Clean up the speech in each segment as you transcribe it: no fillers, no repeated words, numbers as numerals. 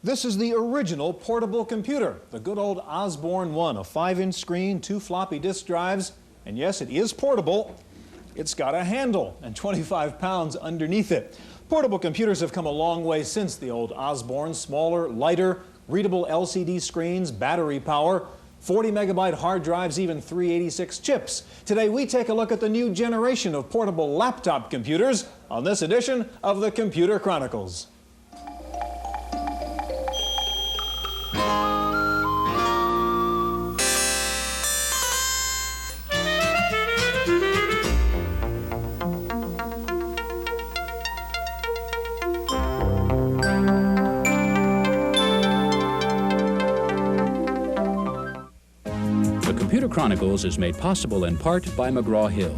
This is the original portable computer, the good old Osborne 1, a 5-inch screen, 2 floppy disk drives, and yes, it is portable. It's got a handle and 25 pounds underneath it. Portable computers have come a long way since the old Osborne, smaller, lighter, readable LCD screens, battery power, 40-megabyte hard drives, even 386 chips. Today we take a look at the new generation of portable laptop computers on this edition of the Computer Chronicles. The Computer Chronicles is made possible in part by McGraw-Hill,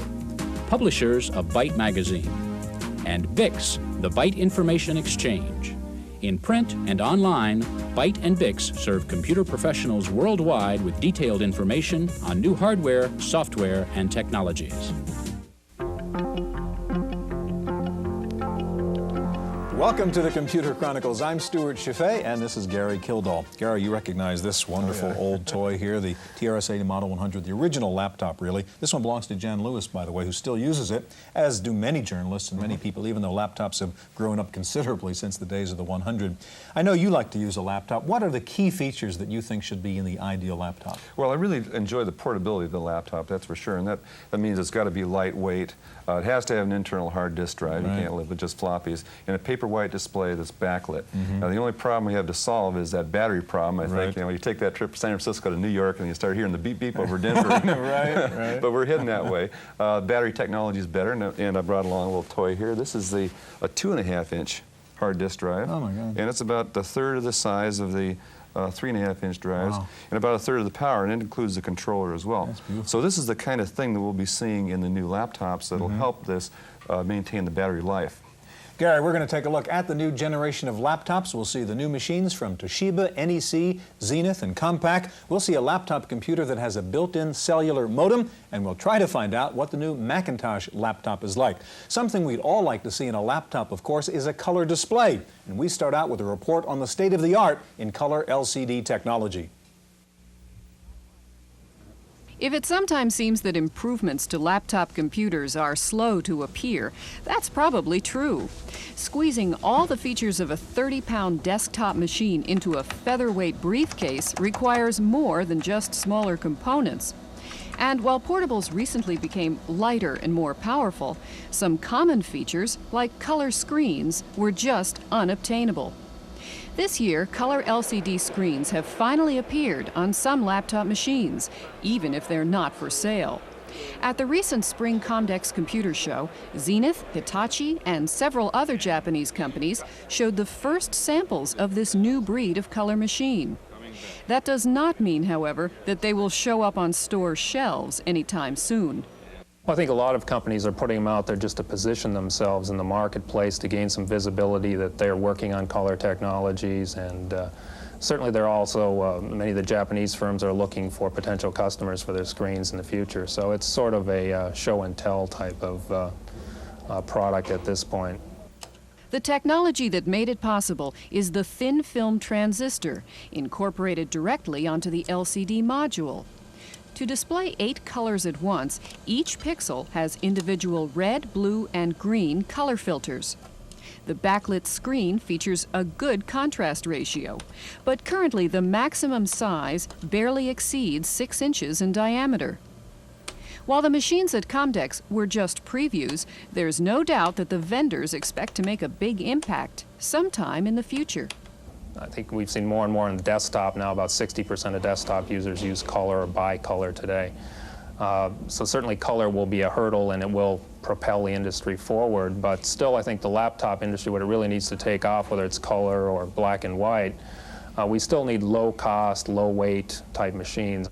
publishers of Byte magazine, and BIX, the Byte Information Exchange. In print and online, Byte and BIX serve computer professionals worldwide with detailed information on new hardware, software, and technologies. Welcome to the Computer Chronicles. I'm Stuart Chaffee, and this is Gary Kildall. Gary, you recognize this wonderful old toy here, the TRS-80 Model 100, the original laptop, really. This one belongs to Jan Lewis, by the way, who still uses it, as do many journalists and many people, even though laptops have grown up considerably since the days of the 100. I know you like to use a laptop. What are the key features that you think should be in the ideal laptop? Well, I really enjoy the portability of the laptop, that's for sure, and that means it's got to be lightweight. It has to have an internal hard disk drive. Right. You can't live with just floppies. And a paperwhite display that's backlit. Now, the only problem we have to solve is that battery problem. I think, you take that trip from San Francisco to New York and you start hearing the beep beep over Denver. Right. But we're heading that way. Battery technology is better, and I brought along a little toy here. This is a 2.5-inch hard disk drive. Oh, my God. And it's about a third of the size of the 3.5-inch drives, Wow. and about a third of the power, and it includes the controller as well. That's beautiful. So this is the kind of thing that we'll be seeing in the new laptops that'll help this maintain the battery life. Gary, we're going to take a look at the new generation of laptops. We'll see the new machines from Toshiba, NEC, Zenith, and Compaq. We'll see a laptop computer that has a built-in cellular modem, and we'll try to find out what the new Macintosh laptop is like. Something we'd all like to see in a laptop, of course, is a color display. And we start out with a report on the state of the art in color LCD technology. If it sometimes seems that improvements to laptop computers are slow to appear, that's probably true. Squeezing all the features of a 30-pound desktop machine into a featherweight briefcase requires more than just smaller components. And while portables recently became lighter and more powerful, some common features, like color screens, were just unobtainable. This year, color LCD screens have finally appeared on some laptop machines, even if they're not for sale. At the recent Spring Comdex Computer Show, Zenith, Hitachi, and several other Japanese companies showed the first samples of this new breed of color machine. That does not mean, however, that they will show up on store shelves anytime soon. Well, I think a lot of companies are putting them out there just to position themselves in the marketplace to gain some visibility that they're working on color technologies, and certainly they're also, many of the Japanese firms are looking for potential customers for their screens in the future. So it's sort of a show and tell type of product at this point. The technology that made it possible is the thin film transistor, incorporated directly onto the LCD module. To display 8 colors at once, each pixel has individual red, blue, and green color filters. The backlit screen features a good contrast ratio, but currently the maximum size barely exceeds 6 inches in diameter. While the machines at Comdex were just previews, there's no doubt that the vendors expect to make a big impact sometime in the future. I think we've seen more and more in the desktop now. About 60% of desktop users use color or buy color today. So certainly color will be a hurdle and it will propel the industry forward, but still I think the laptop industry, what it really needs to take off, whether it's color or black and white, we still need low cost, low weight type machines.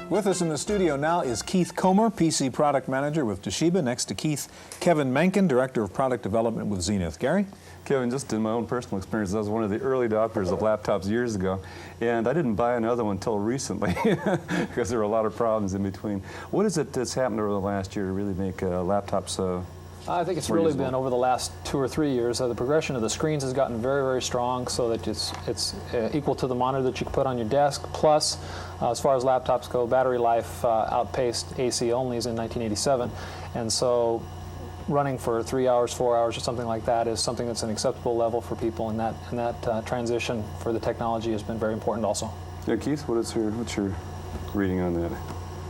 With us in the studio now is Keith Comer, PC Product Manager with Toshiba. Next to Keith, Kevin Menken, Director of Product Development with Zenith. Gary? Kevin, just in my own personal experience, I was one of the early adopters of laptops years ago, and I didn't buy another one until recently because there were a lot of problems in between. What is it that's happened over the last year to really make laptops I think it's more really usable? been over the last 2 or 3 years. The progression of the screens has gotten very, very strong, so that it's equal to the monitor that you can put on your desk. Plus, as far as laptops go, battery life outpaced AC onlys in 1987, and so running for 3 hours, 4 hours, or something like that is something that's an acceptable level for people, and that transition for the technology has been very important also. Yeah, Keith, what's your reading on that?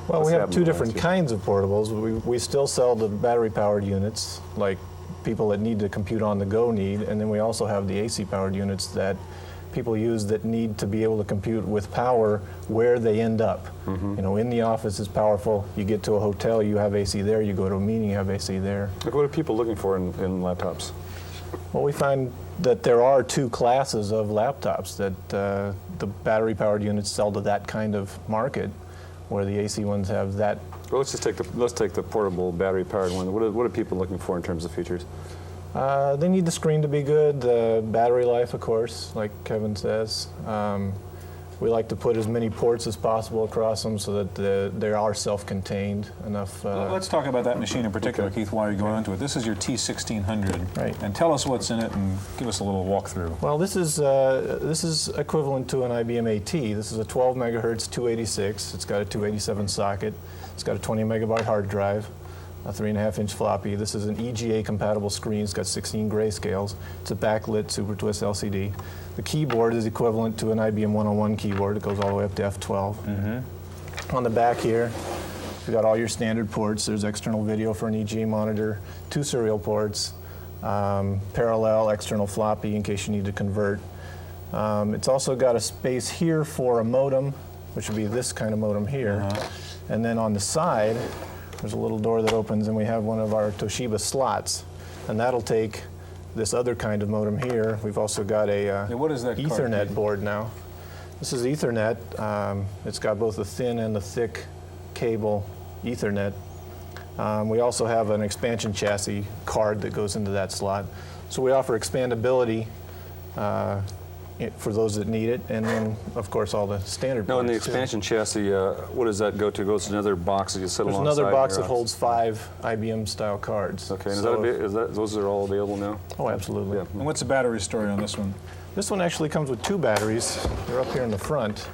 Well, What's we have happened two last different year? kinds of portables. We still sell the battery-powered units, like people that need to compute on the go need, and then we also have the AC-powered units that people use that need to be able to compute with power where they end up. You know, in the office is powerful. You get to a hotel, you have AC there. You go to a meeting, you have AC there. Like, what are people looking for in laptops? Well, we find that there are two classes of laptops, that the battery-powered units sell to that kind of market, where the AC ones have that. Well, let's take the portable battery-powered one. What are people looking for in terms of features? They need the screen to be good, the battery life, of course, like Kevin says. We like to put as many ports as possible across them so that they are self-contained enough. Let's talk about that machine in particular, Keith, while you're going into it. This is your T1600. Right. And tell us what's in it and give us a little walkthrough. Well, this is equivalent to an IBM AT. This is a 12 megahertz 286. It's got a 287 socket. It's got a 20 megabyte hard drive, a 3.5-inch floppy. This is an EGA compatible screen. It's got 16 grayscales. It's a backlit Super Twist LCD. The keyboard is equivalent to an IBM 101 keyboard. It goes all the way up to F12. On the back here, you've got all your standard ports. There's external video for an EGA monitor, 2 serial ports, parallel external floppy in case you need to convert. It's also got a space here for a modem, which would be this kind of modem here. And then on the side, there's a little door that opens, and we have one of our Toshiba slots, and that'll take this other kind of modem here. We've also got a what is that card, Ethernet Keith? board now. This is Ethernet. It's got both the thin and the thick cable Ethernet. We also have an expansion chassis card that goes into that slot. So we offer expandability for those that need it, and then, of course, all the standard Now, in the ports, too. expansion chassis, what does that go to? It goes to another box that you set There's alongside another box your that holds 5 IBM-style cards. Okay, and So those are all available now? oh, absolutely. Yeah. And what's the battery story on this one? This one actually comes with 2 batteries. They're up here in the front.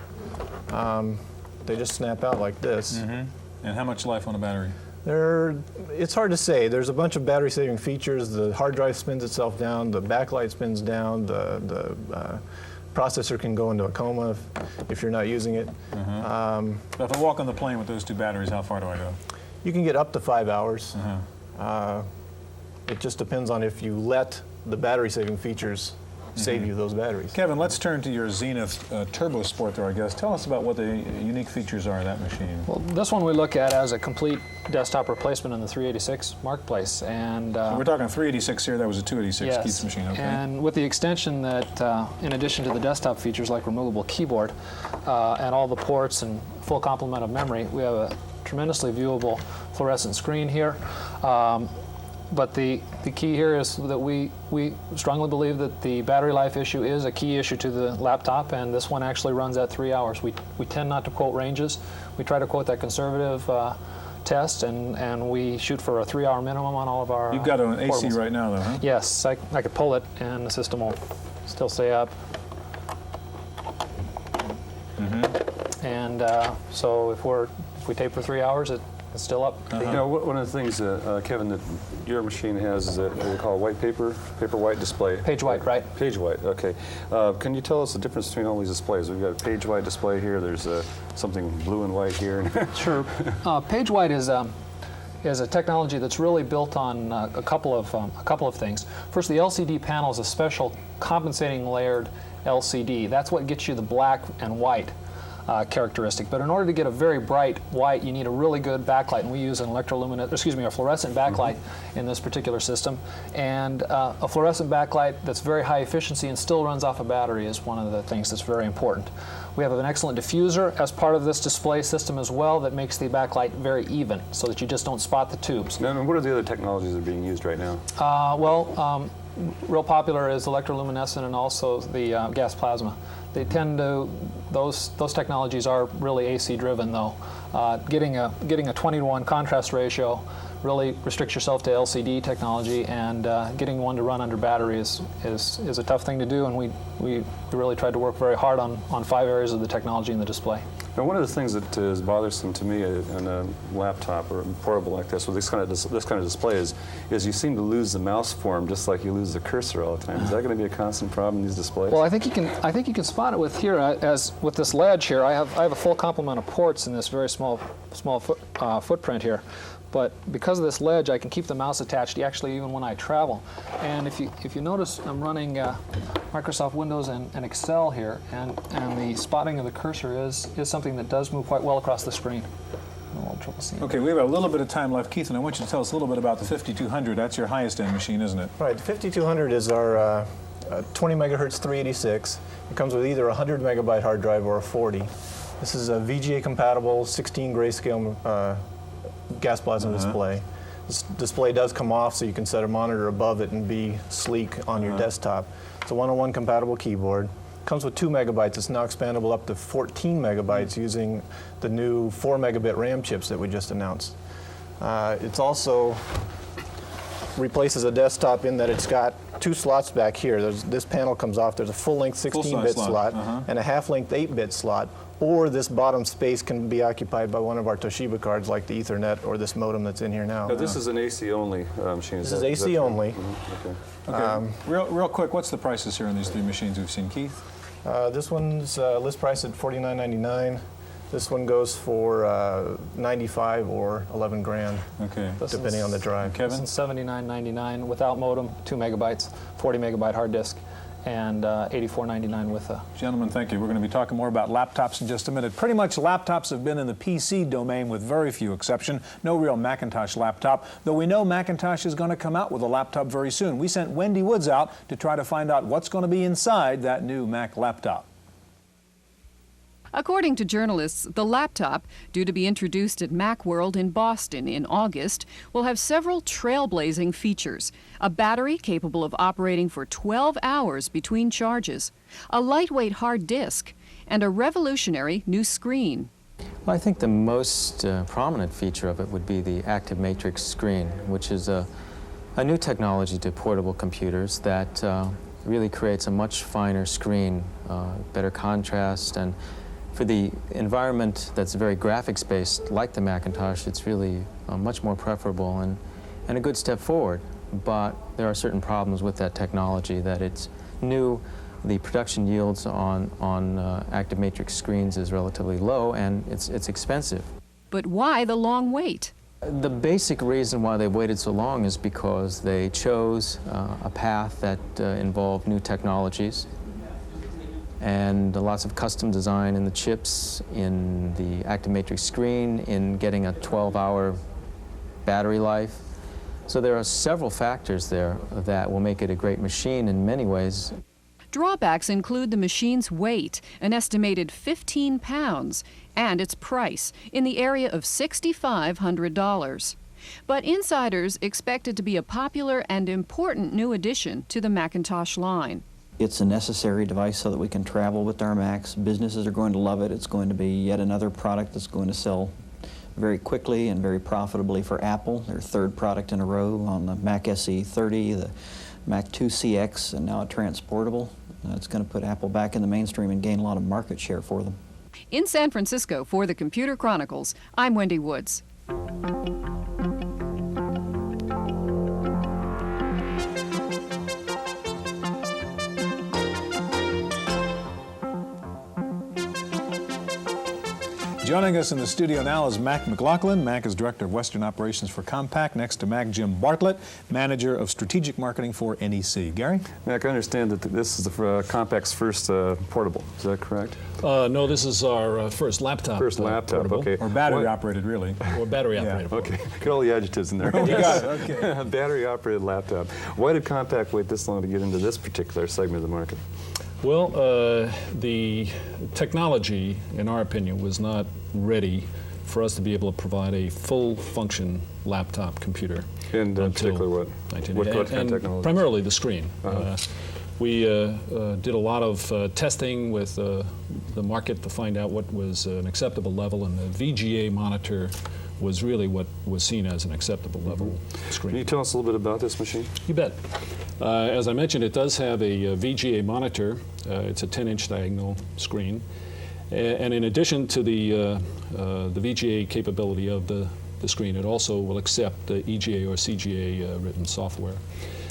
They just snap out like this. And how much life on a battery? It's hard to say. There's a bunch of battery-saving features. The hard drive spins itself down. The backlight spins down. The processor can go into a coma if you're not using it. So if I walk on the plane with those 2 batteries, how far do I go? You can get up to 5 hours. It just depends on if you let the battery-saving features save you those batteries. Kevin, let's turn to your Zenith Turbo Sport there, I guess. Tell us about what the unique features are of that machine. Well, this one we look at as a complete desktop replacement in the 386 marketplace, and We're talking 386 here. That was a 286 yes, Keith's machine. Okay. and with the extension that, in addition to the desktop features like removable keyboard and all the ports and full complement of memory, we have a tremendously viewable fluorescent screen here. But the key here is that we strongly believe that the battery life issue is a key issue to the laptop, and this one actually runs at 3 hours. We tend not to quote ranges. We try to quote that conservative test, and we shoot for a 3-hour minimum on all of our You've got an AC portables. right now, though, huh? Yes, I could pull it, and the system will still stay up. And so if we tape for 3 hours, it's still up. You know, one of the things, Kevin, that your machine has is what we call white paper white display. Page white, right? Page white, okay. Can you tell us the difference between all these displays? We've got a page white display here, there's something blue and white here. Sure. Page white is a technology that's really built on a couple of things. First, the LCD panel is a special compensating layered LCD. That's what gets you the black and white. characteristic. But in order to get a very bright white, you need a really good backlight, and we use an a fluorescent backlight in this particular system. And a fluorescent backlight that's very high efficiency and still runs off a battery is one of the things that's very important. We have an excellent diffuser as part of this display system as well that makes the backlight very even so that you just don't spot the tubes. Now, what are the other technologies that are being used right now? Real popular is electroluminescent and also the gas plasma. They tend to, those technologies are really AC driven though. Getting a 20-to-1 contrast ratio really restricts yourself to LCD technology, and getting one to run under battery is a tough thing to do, and we really tried to work very hard on 5 areas of the technology in the display. Now, one of the things that is bothersome to me in a laptop or portable like this, with this kind of display, is you seem to lose the mouse form just like you lose the cursor all the time. Is that going to be a constant problem in these displays? Well, I think you can spot it with here, as with this ledge here. I have a full complement of ports in this very small footprint here. But because of this ledge, I can keep the mouse attached actually even when I travel. And if you notice, I'm running Microsoft Windows and Excel here, and the spotting of the cursor is something that does move quite well across the screen. A little trouble seeing. Okay, we have a little bit of time left, Keith, and I want you to tell us a little bit about the 5200. That's your highest end machine, isn't it? Right, the 5200 is our 20 megahertz 386. It comes with either a 100 megabyte hard drive or a 40. This is a VGA compatible 16 grayscale gas plasma display. This display does come off, so you can set a monitor above it and be sleek on your desktop. It's a 101 compatible keyboard. Comes with 2 megabytes. It's now expandable up to 14 megabytes using the new 4 megabit RAM chips that we just announced. It's also replaces a desktop in that it's got 2 slots back here. This panel comes off. There's a full-length 16-bit slot and a half-length 8-bit slot. Or this bottom space can be occupied by one of our Toshiba cards like the Ethernet or this modem that's in here now. Now, this is an AC-only machine. This is AC only. Okay. Real quick, what's the prices here on these 3 machines we've seen, Keith? This one's list price at $49.99. This one goes for $95 or 11 grand, depending on the drive. Kevin? This is $79.99 without modem, 2 megabytes, 40 megabyte hard disk, and $84.99 with a... Gentlemen, thank you. We're going to be talking more about laptops in just a minute. Pretty much laptops have been in the PC domain with very few exception. No real Macintosh laptop, though we know Macintosh is going to come out with a laptop very soon. We sent Wendy Woods out to try to find out what's going to be inside that new Mac laptop. According to journalists, the laptop, due to be introduced at Macworld in Boston in August, will have several trailblazing features. A battery capable of operating for 12 hours between charges, a lightweight hard disk, and a revolutionary new screen. Well, I think the most prominent feature of it would be the active matrix screen, which is a new technology to portable computers that really creates a much finer screen, better contrast, and for the environment that's very graphics-based, like the Macintosh, it's really much more preferable and a good step forward. But there are certain problems with that technology, that it's new, the production yields on active matrix screens is relatively low, and it's expensive. But why the long wait? The basic reason why they waited so long is because they chose a path that involved new technologies, and lots of custom design in the chips, in the active matrix screen, in getting a 12-hour battery life. So there are several factors there that will make it a great machine in many ways. Drawbacks include the machine's weight, an estimated 15 pounds, and its price, in the area of $6,500. But insiders expect it to be a popular and important new addition to the Macintosh line. It's a necessary device so that we can travel with our Macs. Businesses are going to love it. It's going to be yet another product that's going to sell very quickly and very profitably for Apple. Their 3rd product in a row on the Mac SE30, the Mac 2 CX, and now a transportable. It's going to put Apple back in the mainstream and gain a lot of market share for them. In San Francisco for the Computer Chronicles, I'm Wendy Woods. Joining us in the studio now is Mac McLaughlin. Mac is Director of Western Operations for Compaq. Next to Mac, Jim Bartlett, Manager of Strategic Marketing for NEC. Gary? Mac, I understand that this is Compaq's first portable. Is that correct? No, this is our first laptop. First laptop, portable. okay. Or battery-operated, really. Or battery-operated. Okay, get all the adjectives in there. You got it, okay. Battery-operated laptop. Why did Compaq wait this long to get into this particular segment of the market? Well, the technology, in our opinion, was not ready for us to be able to provide a full-function laptop computer. And in particular, what? What kind of technology? Primarily the screen. We did a lot of testing with the market to find out what was an acceptable level, and the VGA monitor was really what was seen as an acceptable level screen. Can you tell us a little bit about this machine? You bet. As I mentioned, it does have a VGA monitor. It's a 10-inch diagonal screen. And in addition to the VGA capability of the screen, it also will accept EGA or CGA written software.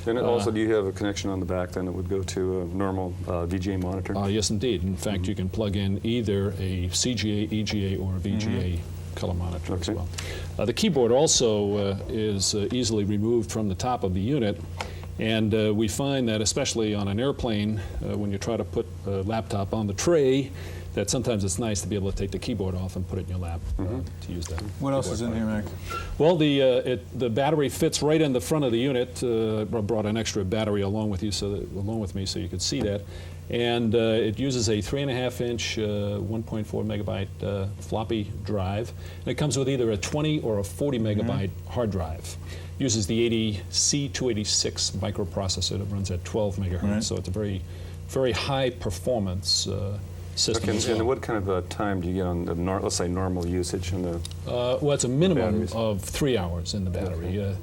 And also, do you have a connection on the back then that would go to a normal VGA monitor? Yes, indeed. In fact, you can plug in either a CGA, EGA, or a VGA color monitor as well. The keyboard also is easily removed from the top of the unit, and we find that especially on an airplane, when you try to put a laptop on the tray, that sometimes it's nice to be able to take the keyboard off and put it in your lap to use that. What else is in here, Mac? Well, the battery fits right in the front of the unit. I brought an extra battery along with me so you could see that. And it uses a 3.5-inch 1.4 megabyte floppy drive. And it comes with either a 20 or a 40 megabyte hard drive. Uses the C286 microprocessor that runs at 12 megahertz. So it's a very, very high performance system. Okay, and what kind of time do you get on the, let's say, normal usage? In the well, it's a minimum of 3 hours in the battery.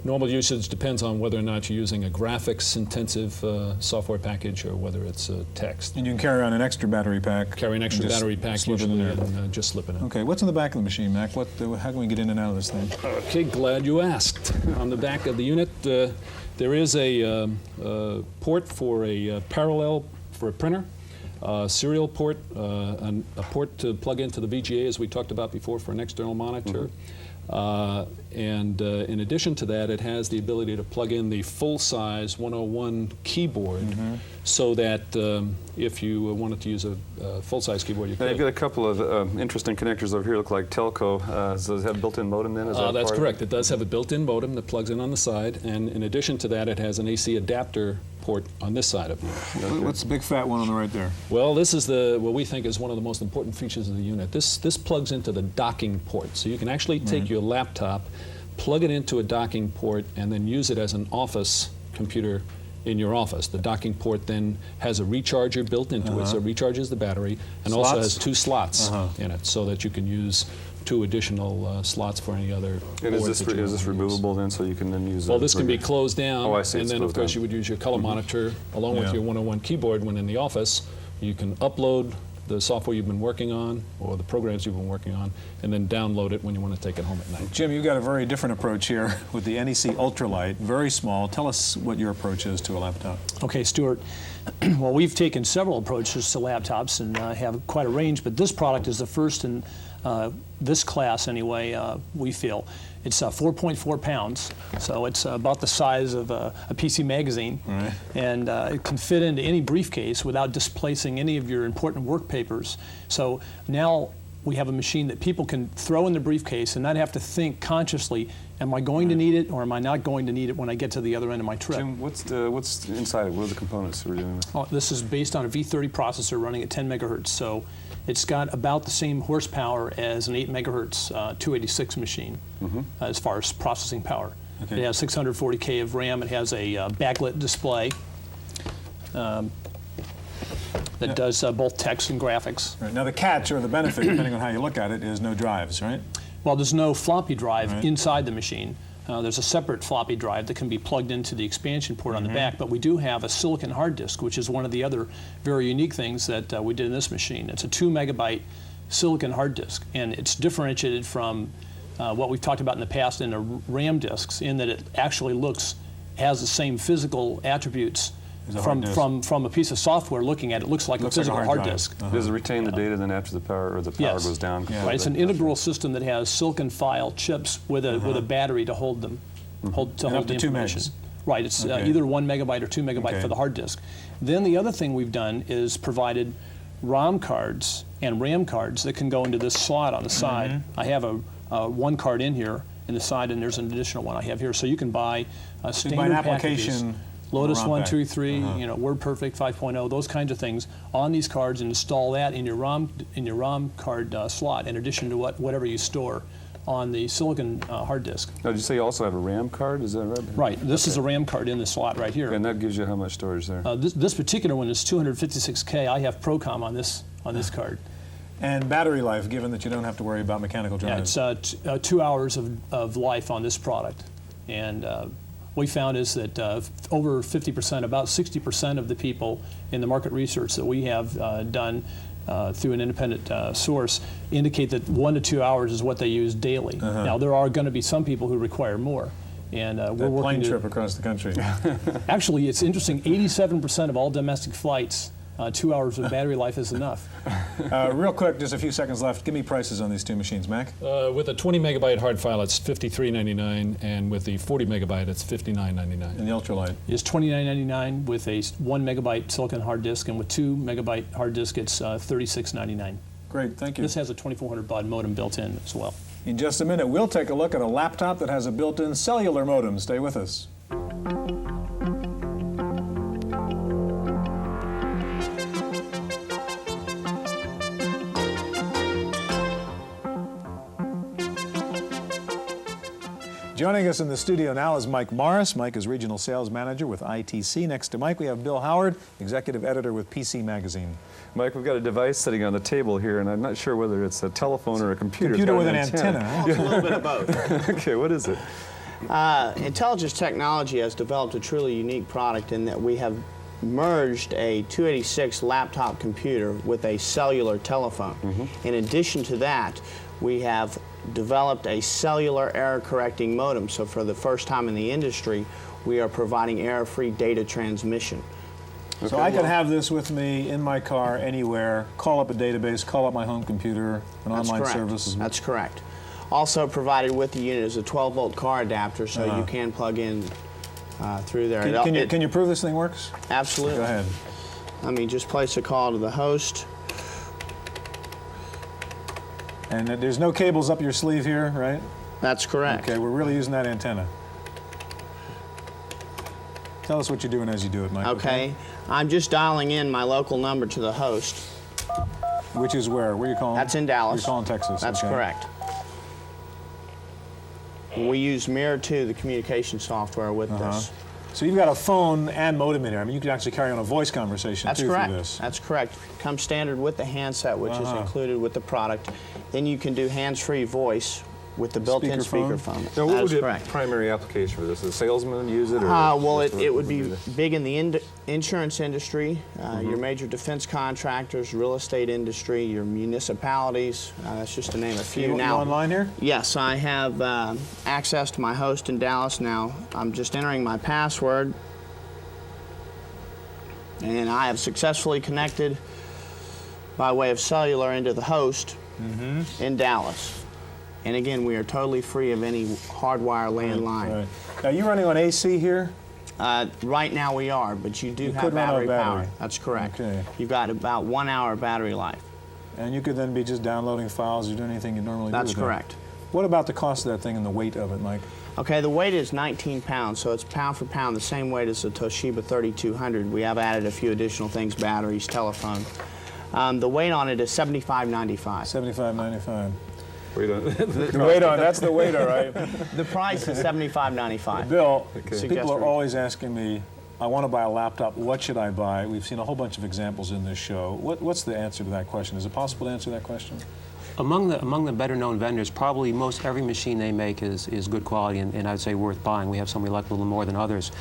Normal usage depends on whether or not you're using a graphics-intensive software package or whether it's text. And you can carry on an extra battery pack. Carry an extra battery pack usually and just slip it in. Okay, what's in the back of the machine, Mac? How can we get in and out of this thing? Okay, glad you asked. On the back of the unit, there is a port for a parallel for a printer. Serial port, a port to plug into the VGA, as we talked about before, for an external monitor. And in addition to that, it has the ability to plug in the full-size 101 keyboard so that if you wanted to use a full-size keyboard, you could. I've got a couple of interesting connectors over here, look like telco. Does it have a built-in modem then? Is that that's correct. It does have a built-in modem that plugs in on the side, and in addition to that, it has an AC adapter port on this side of it. Okay. What's the big fat one on the right there? Well, this is what we think is one of the most important features of the unit. This plugs into the docking port, so you can actually take your laptop, plug it into a docking port, and then use it as an office computer in your office. The docking port then has a recharger built into it, so it recharges the battery, and also has 2 slots in it, so that you can use 2 additional slots for any other. And is this removable then, so you can then use? Well, this can be closed down. Oh, I see. And then, of course, you would use your color monitor along with your 101 keyboard when in the office. You can upload the software you've been working on or the programs you've been working on, and then download it when you want to take it home at night. Jim, you've got a very different approach here with the NEC Ultralight, very small. Tell us what your approach is to a laptop. Okay, Stuart. Well, we've taken several approaches to laptops and have quite a range, but this product is the first in this class anyway, we feel. It's 4.4 pounds, so it's about the size of a PC magazine. Right. And it can fit into any briefcase without displacing any of your important work papers. So now we have a machine that people can throw in the briefcase and not have to think consciously, am I going to need it or am I not going to need it when I get to the other end of my trip? Jim, what's inside it? What are the components we're dealing with? Oh, this is based on a V30 processor running at 10 megahertz. So it's got about the same horsepower as an 8 megahertz 286 machine as far as processing power. Okay. It has 640K of RAM. It has a backlit display that does both text and graphics. Right. Now the catch or the benefit, depending on how you look at it, is no drives, right? Well, there's no floppy drive inside the machine. There's a separate floppy drive that can be plugged into the expansion port on the back, but we do have a silicon hard disk, which is one of the other very unique things that we did in this machine. It's a 2 megabyte silicon hard disk, and it's differentiated from what we've talked about in the past in the RAM disks in that it actually has the same physical attributes from a piece of software looking at it, looks like a physical hard disk. Does it retain the data then after the power Yes. goes down? Right, it's an integral system that has silicon file chips with a battery to hold them, hold up the to 2 information. megs. Right, it's Okay. either 1 megabyte or 2 megabyte for the hard disk. Then the other thing we've done is provided ROM cards and RAM cards that can go into this slot on the side. I have one card in here in the side, and there's an additional one I have here. So you can buy standard packages. Lotus 1, 2, 3, you know, WordPerfect 5.0, those kinds of things on these cards, and install that in your ROM card slot in addition to whatever you store on the silicon hard disk. Now, did you say you also have a RAM card? Is that right? Right. This is a RAM card in the slot right here. And that gives you how much storage there? This particular one is 256K. I have Procom on this card. And battery life, given that you don't have to worry about mechanical drives. Yeah, it's 2 hours of life on this product. And we found is that over 50%, about 60% of the people in the market research that we have done through an independent source indicate that 1 to 2 hours is what they use daily. Now, there are going to be some people who require more. And we're working plane trip across the country. Actually, it's interesting, 87% of all domestic flights, 2 hours of battery life is enough. Real quick, just a few seconds left. Give me prices on these two machines, Mac. With a 20 megabyte hard file, it's $53.99, and with the 40 megabyte, it's $59.99. And the ultralight? It's $29.99 with a 1 megabyte silicon hard disk, and with 2 megabyte hard disk, it's $36.99. Great, thank you. This has a 2400 baud modem built in as well. In just a minute, we'll take a look at a laptop that has a built-in cellular modem. Stay with us. Joining us in the studio now is Mike Morris. Mike is Regional Sales Manager with ITC. Next to Mike, we have Bill Howard, Executive Editor with PC Magazine. Mike, we've got a device sitting on the table here, and I'm not sure whether it's a telephone or a computer. Computer with an antenna. Well, it's a little bit of both. Okay, what is it? Intelligence Technology has developed a truly unique product in that we have merged a 286 laptop computer with a cellular telephone. In addition to that, we have developed a cellular error-correcting modem. So for the first time in the industry, we are providing error-free data transmission. So I could have this with me in my car anywhere, call up a database, call up my home computer, an online service. That's correct. Also provided with the unit is a 12-volt car adapter, so you can plug in through there. Can you prove this thing works? Absolutely. Go ahead. Let me just place a call to the host. And there's no cables up your sleeve here, right? That's correct. Okay, we're really using that antenna. Tell us what you're doing as you do it, Mike. Okay. I'm just dialing in my local number to the host. Which is where? Where are you calling? That's in Dallas. You're calling Texas. That's correct. We use Mirror 2, the communication software, with this. So you've got a phone and modem in here. I mean, you can actually carry on a voice conversation That's too correct. through this. That's correct. Comes standard with the handset, which is included with the product. Then you can do hands-free voice with the built-in speakerphone. Now, what would That's be correct. the primary application for this? Does a salesman use it? Or Well, it would be big in the insurance industry, your major defense contractors, real estate industry, your municipalities. That's just to name a few. You online here? Yes, I have access to my host in Dallas now. I'm just entering my password, and I have successfully connected by way of cellular into the host in Dallas. And again, we are totally free of any hardwire landline. Right. Now, you running on AC here? Right now we are, but you do have could run on battery battery. power. That's correct. Okay. You've got about 1 hour battery life. And you could then be just downloading files or doing anything you normally do That's with that. correct. What about the cost of that thing and the weight of it, Mike? Okay, the weight is 19 pounds, so it's pound for pound the same weight as the Toshiba 3200. We have added a few additional things, batteries, telephone. The weight on it is $75.95. $75.95. Wait on. The weight on, that's the weight, all right. The price is $75.95. Bill, people are always asking me, I want to buy a laptop, what should I buy? We've seen a whole bunch of examples in this show. What's the answer to that question? Is it possible to answer that question? Among the better known vendors, probably most every machine they make is good quality and I'd say worth buying. We have some we like a little more than others.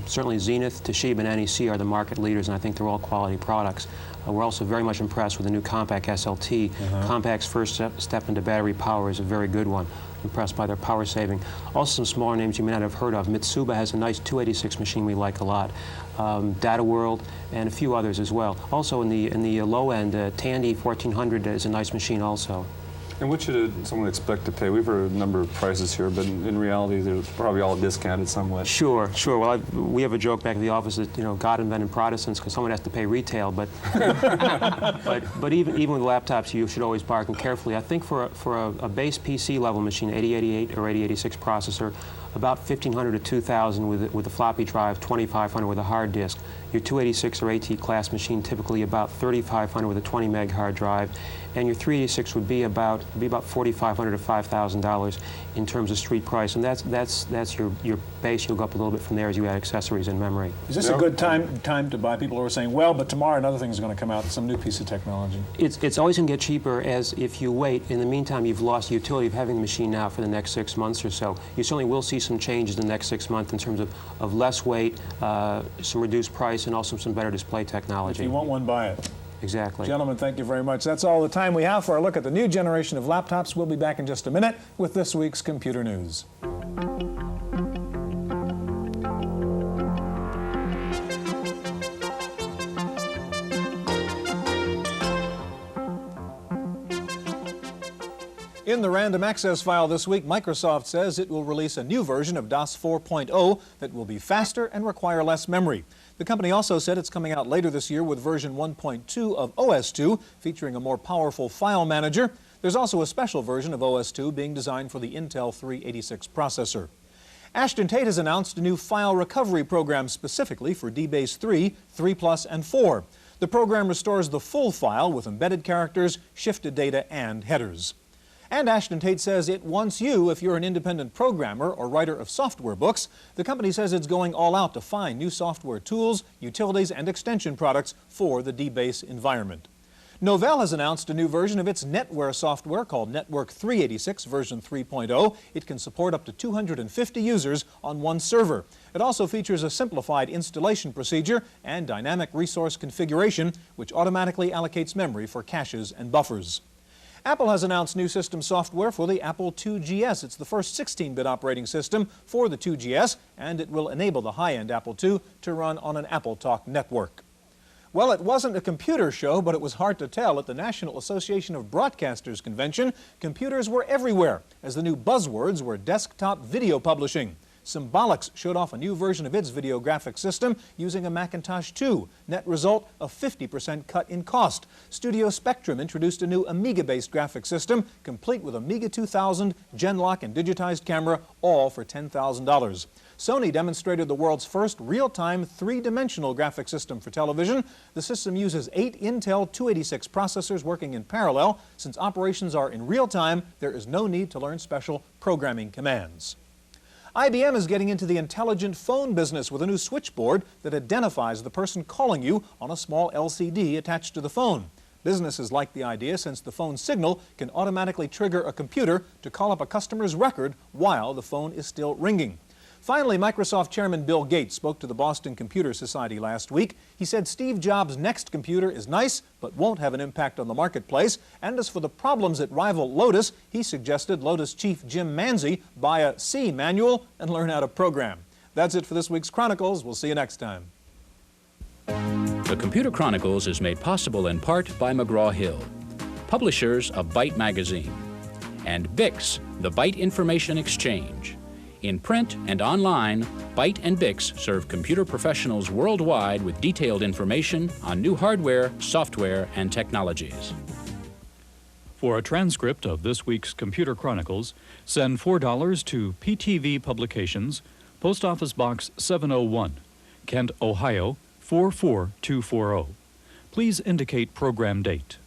Certainly Zenith, Toshiba, and NEC are the market leaders, and I think they're all quality products. We're also very much impressed with the new Compaq SLT. Compaq's first step into battery power is a very good one. impressed by their power saving. Also some smaller names you may not have heard of. Mitsuba has a nice 286 machine we like a lot. Data World and a few others as well. Also in the low end, Tandy 1400 is a nice machine also. And what should someone expect to pay? We've heard a number of prices here, but in reality, they're probably all discounted somewhat. Sure, sure. Well, we have a joke back at the office that, you know, God invented Protestants because someone has to pay retail, but but even with laptops, you should always bargain carefully. I think for a base PC level machine, 8088 or 8086 processor, about $1,500 to $2,000 with a floppy drive, $2,500 with a hard disk. Your 286 or AT class machine typically about $3,500 with a 20 meg hard drive, and your 386 would be about $4,500 to $5,000 in terms of street price, and that's your base. You'll go up a little bit from there as you add accessories and memory. Is this a good time to buy? People who are saying, well, but tomorrow another thing is going to come out, some new piece of technology. It's always going to get cheaper as if you wait. In the meantime, you've lost the utility of having the machine now for the next 6 months or so. You certainly will see some changes in the next 6 months in terms of less weight, some reduced price, and also some better display technology. If you want one, buy it. Exactly. Gentlemen, thank you very much. That's all the time we have for our look at the new generation of laptops. We'll be back in just a minute with this week's computer news. In the random access file this week, Microsoft says it will release a new version of DOS 4.0 that will be faster and require less memory. The company also said it's coming out later this year with version 1.2 of OS2, featuring a more powerful file manager. There's also a special version of OS2 being designed for the Intel 386 processor. Ashton Tate has announced a new file recovery program specifically for DBase 3, 3+, and 4. The program restores the full file with embedded characters, shifted data, and headers. And Ashton Tate says it wants you if you're an independent programmer or writer of software books. The company says it's going all out to find new software tools, utilities, and extension products for the DBase environment. Novell has announced a new version of its NetWare software called Network 386 version 3.0. It can support up to 250 users on one server. It also features a simplified installation procedure and dynamic resource configuration, which automatically allocates memory for caches and buffers. Apple has announced new system software for the Apple IIgs. It's the first 16-bit operating system for the 2GS, and it will enable the high-end Apple II to run on an AppleTalk network. Well, it wasn't a computer show, but it was hard to tell. At the National Association of Broadcasters convention, computers were everywhere, as the new buzzwords were desktop video publishing. Symbolics showed off a new version of its video graphics system using a Macintosh 2. Net result, a 50% cut in cost. Studio Spectrum introduced a new Amiga-based graphics system, complete with Amiga 2000, Genlock, and digitized camera, all for $10,000. Sony demonstrated the world's first real-time three-dimensional graphics system for television. The system uses 8 Intel 286 processors working in parallel. Since operations are in real time, there is no need to learn special programming commands. IBM is getting into the intelligent phone business with a new switchboard that identifies the person calling you on a small LCD attached to the phone. Businesses like the idea since the phone signal can automatically trigger a computer to call up a customer's record while the phone is still ringing. Finally, Microsoft Chairman Bill Gates spoke to the Boston Computer Society last week. He said Steve Jobs' next computer is nice, but won't have an impact on the marketplace. And as for the problems that rival Lotus, he suggested Lotus chief Jim Manzi buy a C manual and learn how to program. That's it for this week's Chronicles. We'll see you next time. The Computer Chronicles is made possible in part by McGraw-Hill, publishers of Byte Magazine, and Bix, the Byte Information Exchange. In print and online, Byte and Bix serve computer professionals worldwide with detailed information on new hardware, software, and technologies. For a transcript of this week's Computer Chronicles, send $4 to PTV Publications, Post Office Box 701, Kent, Ohio 44240. Please indicate program date.